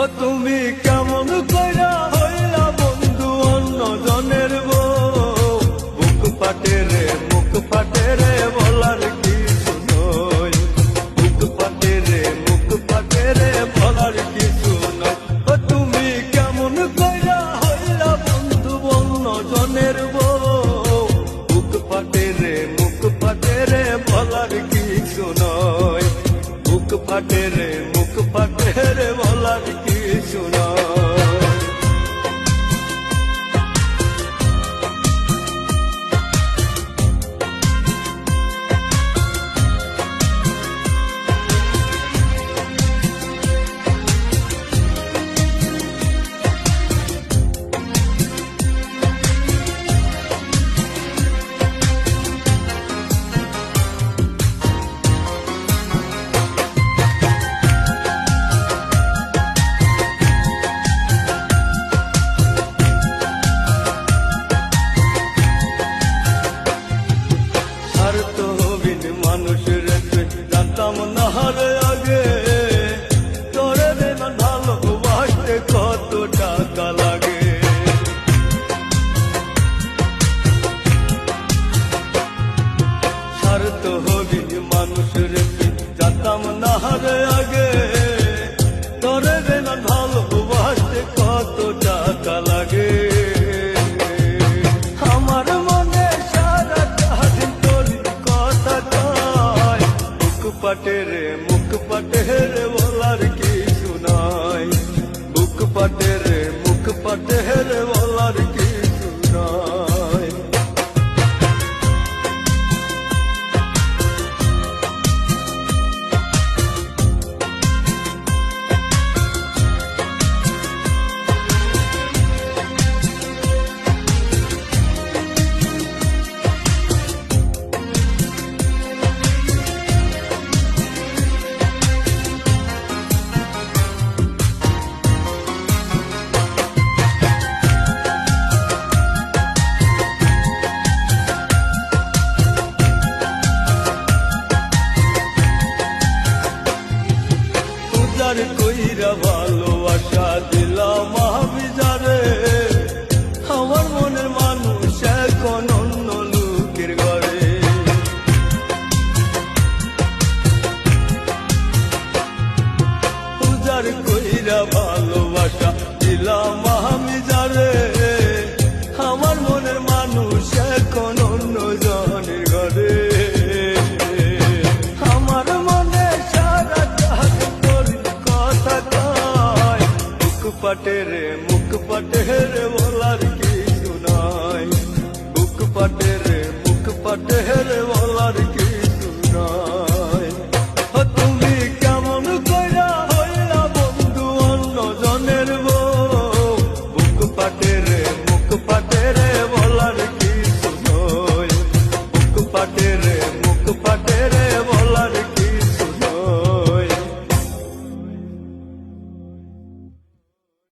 তুমি কেমন কইরা হইলা বন্ধু অন্য জনের বউ, বুক ফাটে রে বলার কিছু নয়, বুক ফাটে রে বলার কিছু নয়। তুমি কেমন কইরা হইলা বন্ধু অন্য জনের বউ, বুক ফাটে রে বলার কিছু নয়, বুক ফাটে রে বলার কিছু নয়। মানুষের জানতাম না হারে আগে, তোরে না ভালোবাসতে কত টাকা লাগে। স্বার্থ হবি মানুষের জানতাম না হারে আগে, তোরে না ভালোবাসতে কত টাকা লাগে। মুখ পাটে রে বলার কিছু নাই, বুক পাটে রে বলার কিছু নাই। কইরা ভালোবাসা দিলাম মাহবিজারে, আমার মনের মানুষ এখন অন্য লোকের ঘরে। পূজার কইরা ভালোবাসা দিলাম মাহবিজারে, আমার মনের মানুষ এখন অন্য জনের ঘরে। মুখ পাটে রে বলার কিছু নাই, বুক পাটে রে বলার কিছু নাই। তুমি কেমন কইরা হইলা বন্ধু অন্য জনের বউ, বুক পাটে রে